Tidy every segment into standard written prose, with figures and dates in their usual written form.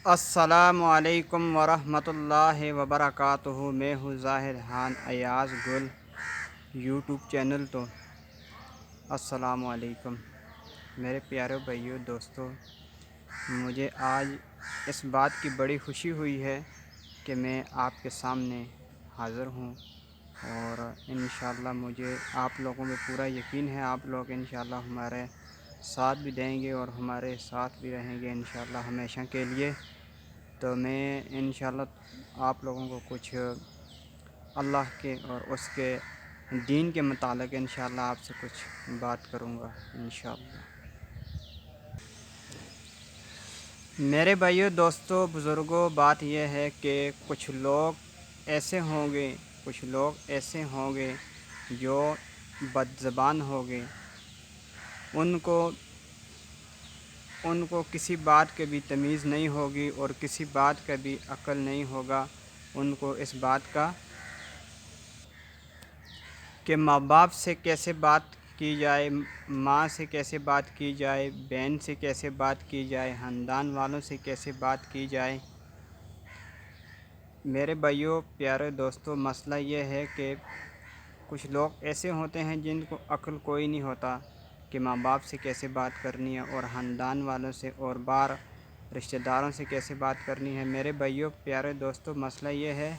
السلام علیکم ورحمۃ اللہ وبرکاتہ۔ میں ہوں ظاہر خان ایاز گل یوٹیوب چینل تو السلام علیکم میرے پیارے بھائیو دوستو، مجھے آج اس بات کی بڑی خوشی ہوئی ہے کہ میں آپ کے سامنے حاضر ہوں، اور انشاءاللہ مجھے آپ لوگوں میں پورا یقین ہے آپ لوگ انشاءاللہ ہمارے ساتھ بھی دیں گے اور ہمارے ساتھ بھی رہیں گے انشاءاللہ ہمیشہ کے لیے۔ تو میں انشاءاللہ آپ لوگوں کو کچھ اللہ کے اور اس کے دین کے متعلق انشاءاللہ آپ سے کچھ بات کروں گا انشاءاللہ۔ میرے بھائیو دوستو بزرگوں، بات یہ ہے کہ کچھ لوگ ایسے ہوں گے جو بد زبان ہوں گے، ان کو کسی بات کے بھی تمیز نہیں ہوگی اور کسی بات کا بھی عقل نہیں ہوگا ان کو اس بات کا کہ ماں باپ سے کیسے بات کی جائے، ماں سے کیسے بات کی جائے، بہن سے کیسے بات کی جائے، خاندان والوں سے کیسے بات کی جائے۔ میرے بھائیوں پیارے دوستو، مسئلہ یہ ہے کہ کچھ لوگ ایسے ہوتے ہیں جن کو عقل کوئی نہیں ہوتا کہ ماں باپ سے کیسے بات کرنی ہے اور خاندان والوں سے اور رشتہ داروں سے کیسے بات کرنی ہے۔ میرے بھائیوں پیارے دوستو، مسئلہ یہ ہے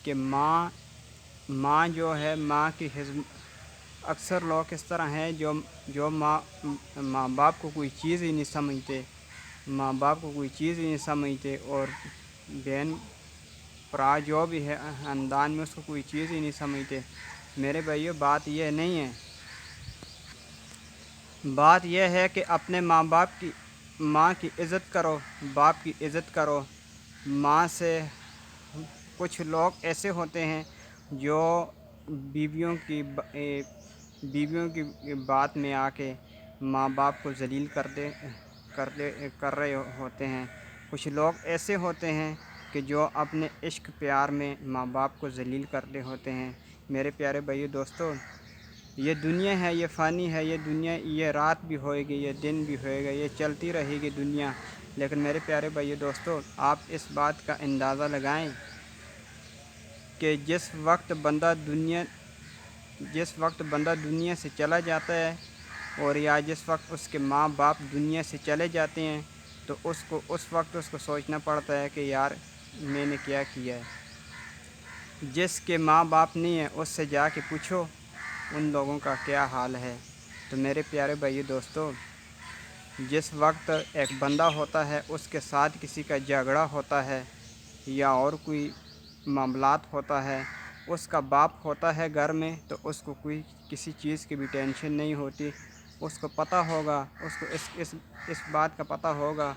کہ ماں جو ہے، ماں کی اکثر لوگ اس طرح ہیں جو ماں باپ کو کوئی چیز ہی نہیں سمجھتے، اور بہن برا جو بھی ہے خاندان میں اس کو کوئی چیز ہی نہیں سمجھتے۔ میرے بھائیو بات یہ نہیں ہے، بات یہ ہے کہ اپنے ماں کی عزت کرو، باپ کی عزت کرو۔ ماں سے کچھ لوگ ایسے ہوتے ہیں جو بیویوں کی بات میں آ کے ماں باپ کو ذلیل کر رہے ہوتے ہیں۔ کچھ لوگ ایسے ہوتے ہیں کہ جو اپنے عشق پیار میں ماں باپ کو ذلیل کر رہے ہوتے ہیں۔ میرے پیارے بھائیو دوستو، یہ دنیا ہے، یہ فانی ہے، یہ دنیا، یہ رات بھی ہوئے گی، یہ دن بھی ہوئے گا، یہ چلتی رہے گی دنیا۔ لیکن میرے پیارے بھائیو دوستو، آپ اس بات کا اندازہ لگائیں کہ جس وقت بندہ دنیا سے چلا جاتا ہے، اور یا جس وقت اس کے ماں باپ دنیا سے چلے جاتے ہیں، تو اس وقت اس کو سوچنا پڑتا ہے کہ یار میں نے کیا کیا ہے۔ جس کے ماں باپ نہیں ہیں اس سے جا کے پوچھو ان لوگوں کا کیا حال ہے۔ تو میرے پیارے بھائی دوستو، جس وقت ایک بندہ ہوتا ہے اس کے ساتھ کسی کا جھگڑا ہوتا ہے یا اور کوئی معاملات ہوتا ہے، اس کا باپ ہوتا ہے گھر میں، تو اس کو کسی چیز کی بھی ٹینشن نہیں ہوتی۔ اس کو پتہ ہوگا، اس کو اس بات کا پتہ ہوگا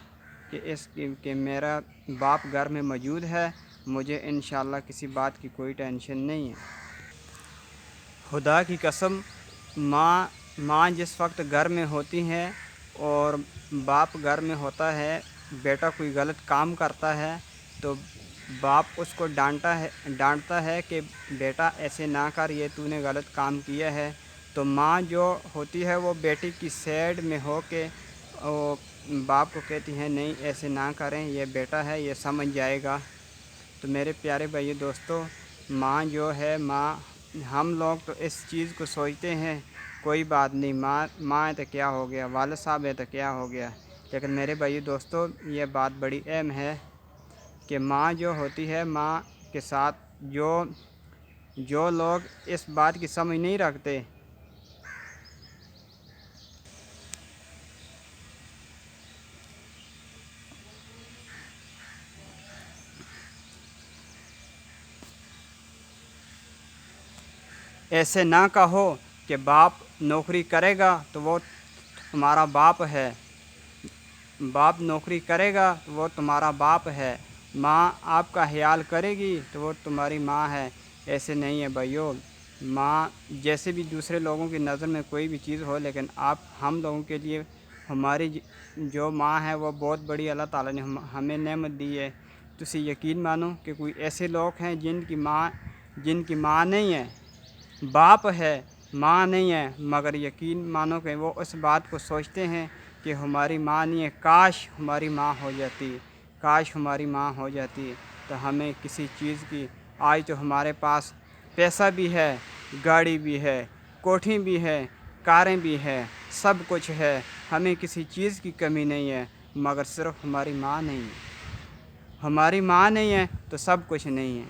کہ میرا باپ گھر میں موجود ہے، مجھے انشاءاللہ کسی بات کی کوئی ٹینشن نہیں ہے۔ خدا کی قسم، ماں جس وقت گھر میں ہوتی ہے اور باپ گھر میں ہوتا ہے، بیٹا کوئی غلط کام کرتا ہے تو باپ اس کو ڈانٹتا ہے کہ بیٹا ایسے نہ کر، یہ تو نے غلط کام کیا ہے۔ تو ماں جو ہوتی ہے وہ بیٹی کی سائیڈ میں ہو کے باپ کو کہتی ہے نہیں ایسے نہ کریں، یہ بیٹا ہے، یہ سمجھ جائے گا۔ تو میرے پیارے بھائی دوستو، ماں جو ہے، ہم لوگ تو اس چیز کو سوچتے ہیں کوئی بات نہیں، ماں ہے تو کیا ہو گیا، والد صاحب ہے تو کیا ہو گیا۔ لیکن میرے بھائی دوستو، یہ بات بڑی اہم ہے کہ ماں جو ہوتی ہے، ماں کے ساتھ جو لوگ اس بات کی سمجھ نہیں رکھتے، ایسے نہ کہو کہ باپ نوکری کرے گا تو وہ تمہارا باپ ہے، باپ نوکری کرے گا تو وہ تمہارا باپ ہے، ماں آپ کا خیال کرے گی تو وہ تمہاری ماں ہے۔ ایسے نہیں ہے بھائیو، ماں جیسے بھی دوسرے لوگوں کی نظر میں کوئی بھی چیز ہو، لیکن ہم لوگوں کے لیے ہماری جو ماں ہے وہ بہت بڑی اللہ تعالیٰ نے ہمیں نعمت دی ہے۔ تسی یقین مانو کہ کوئی ایسے لوگ ہیں جن کی ماں نہیں ہے، باپ ہے، ماں نہیں ہے، مگر یقین مانو کہ وہ اس بات کو سوچتے ہیں کہ ہماری ماں نہیں ہے، کاش ہماری ماں ہو جاتی، کاش ہماری ماں ہو جاتی تو ہمیں کسی چیز کی، آج تو ہمارے پاس پیسہ بھی ہے، گاڑی بھی ہے، کوٹھی بھی ہے، کاریں بھی ہے، سب کچھ ہے، ہمیں کسی چیز کی کمی نہیں ہے، مگر صرف ہماری ماں نہیں ہے۔ ہماری ماں نہیں ہے تو سب کچھ نہیں ہے،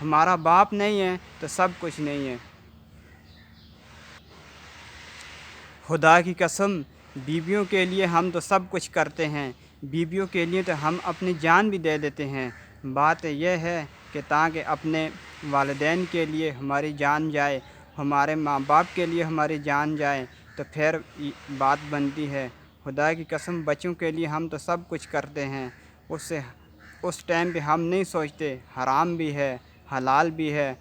ہمارا باپ نہیں ہے تو سب کچھ نہیں ہے۔ خدا کی قسم، بیویوں کے لیے ہم تو سب کچھ کرتے ہیں، بیویوں کے لیے تو ہم اپنی جان بھی دے دیتے ہیں۔ بات یہ ہے کہ تاکہ اپنے والدین کے لیے ہماری جان جائے، ہمارے ماں باپ کے لیے ہماری جان جائے تو پھر بات بنتی ہے۔ خدا کی قسم، بچوں کے لیے ہم تو سب کچھ کرتے ہیں، اس ٹائم پہ ہم نہیں سوچتے حرام بھی ہے، حلال بھی ہے۔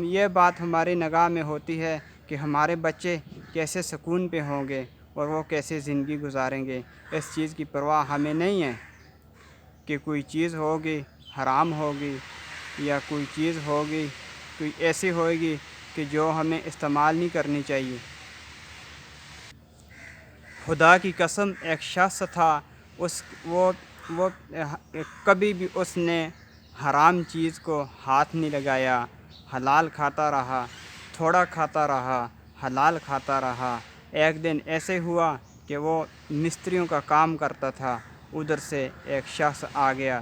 یہ بات ہماری نگاہ میں ہوتی ہے کہ ہمارے بچے کیسے سکون پہ ہوں گے اور وہ کیسے زندگی گزاریں گے۔ اس چیز کی پرواہ ہمیں نہیں ہے کہ کوئی چیز ہوگی حرام ہوگی یا کوئی چیز ہوگی کوئی ایسی ہوگی کہ جو ہمیں استعمال نہیں کرنی چاہیے۔ خدا کی قسم، ایک شخص تھا، وہ کبھی بھی اس نے حرام چیز کو ہاتھ نہیں لگایا، حلال کھاتا رہا، تھوڑا کھاتا رہا، حلال کھاتا رہا۔ ایک دن ایسے ہوا کہ وہ مستریوں کا کام کرتا تھا، ادھر سے ایک شخص آ گیا،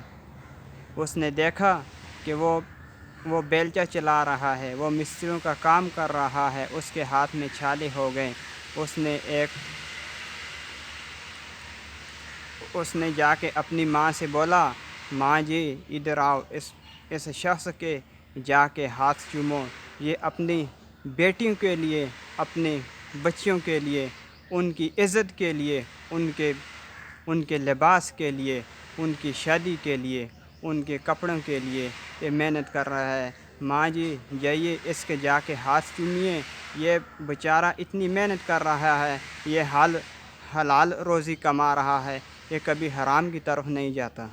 اس نے دیکھا کہ وہ بیلچہ چلا رہا ہے، وہ مستریوں کا کام کر رہا ہے، اس کے ہاتھ میں چھالے ہو گئے۔ اس نے جا کے اپنی ماں سے بولا، ماں جی ادھر آؤ، اس شخص کے جا کے ہاتھ چومو، یہ اپنی بیٹیوں کے لیے، اپنے بچیوں کے لیے، ان کی عزت کے لیے، ان کے لباس کے لیے، ان کی شادی کے لیے، ان کے کپڑوں کے لیے یہ محنت کر رہا ہے۔ ماں جی جائیے اس کے جا کے ہاتھ چومیے، یہ بیچارہ اتنی محنت کر رہا ہے، یہ حلال روزی کما رہا ہے، یہ کبھی حرام کی طرف نہیں جاتا۔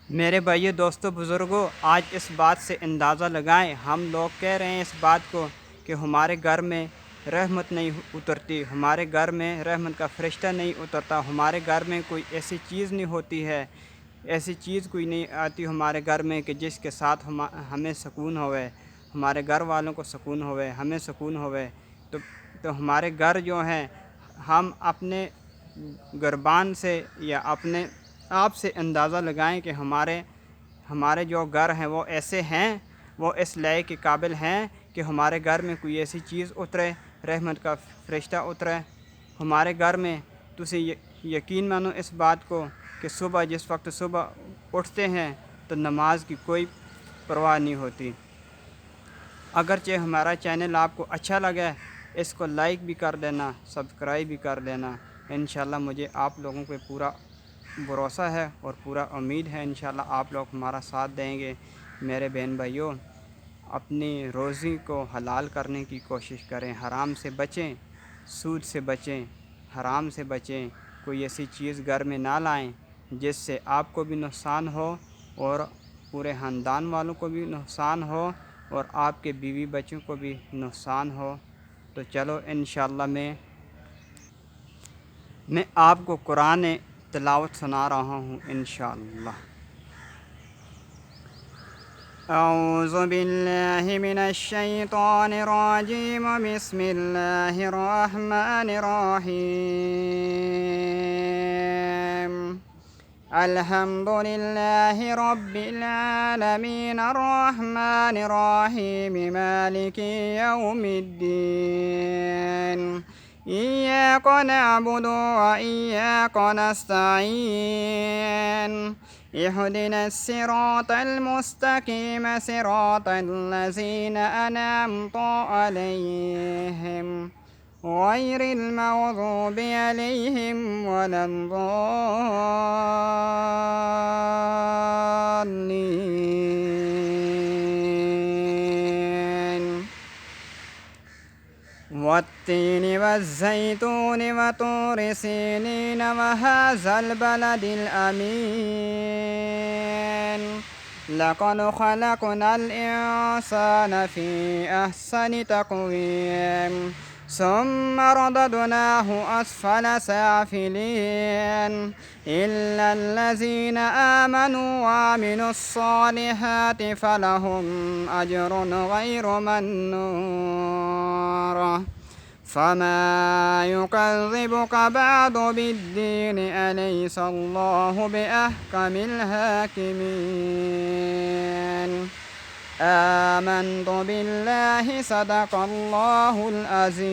میرے بھائیو، دوستو، بزرگوں، آج اس بات سے اندازہ لگائیں، ہم لوگ کہہ رہے ہیں اس بات کو کہ ہمارے گھر میں رحمت نہیں اترتی، ہمارے گھر میں رحمت کا فرشتہ نہیں اترتا، ہمارے گھر میں کوئی ایسی چیز نہیں ہوتی ہے، ایسی چیز کوئی نہیں آتی ہمارے گھر میں کہ جس کے ساتھ ہمیں سکون ہوئے، ہمارے گھر والوں کو سکون ہوئے، ہمیں سکون ہوئے۔ تو ہمارے گھر جو ہیں، ہم اپنے گربان سے یا اپنے آپ سے اندازہ لگائیں کہ ہمارے جو گھر ہیں وہ ایسے ہیں، وہ اس لائق کے قابل ہیں کہ ہمارے گھر میں کوئی ایسی چیز اترے، رحمت کا فرشتہ اترے ہمارے گھر میں۔ تسی یقین مانو اس بات کو کہ جس وقت صبح اٹھتے ہیں تو نماز کی کوئی پرواہ نہیں ہوتی۔ اگرچہ ہمارا چینل آپ کو اچھا لگے، اس کو لائک بھی کر دینا، سبسکرائب بھی کر دینا۔ انشاءاللہ مجھے آپ لوگوں پہ پورا بھروسہ ہے اور پورا امید ہے، انشاءاللہ آپ لوگ ہمارا ساتھ دیں گے۔ میرے بہن بھائیوں، اپنی روزی کو حلال کرنے کی کوشش کریں، حرام سے بچیں، سود سے بچیں، حرام سے بچیں، کوئی ایسی چیز گھر میں نہ لائیں جس سے آپ کو بھی نقصان ہو اور پورے خاندان والوں کو بھی نقصان ہو اور آپ کے بیوی بچوں کو بھی نقصان ہو۔ تو چلو انشاءاللہ میں آپ کو قرآن تلاوت سنا رہا ہوں انشاءاللہ۔ اعوذ باللہ من الشیطان الرجیم، بسم اللہ الرحمن الرحیم۔ الحمدللہ رب العالمین، الرحمن الرحیم، مالک یوم الدین، ایاک نعبد و ایاک نستعین، اہدنا الصراط المستقیم، صراط الذین انعمت علیہم، غیر المغضوب علیہم ولا الضالین۔ والتین والزیتون وطور سینین وهذا البلد الامین، لقد خلقنا الانسان فی احسن تقویم، ثم رددناه أسفل سافلين إلا الذين آمنوا وعملوا الصالحات فلهم أجر غير ممنون فما يكذبك بعد بالدين أليس الله بأحكم الحاكمين آمنت بالله صدق الله العظيم.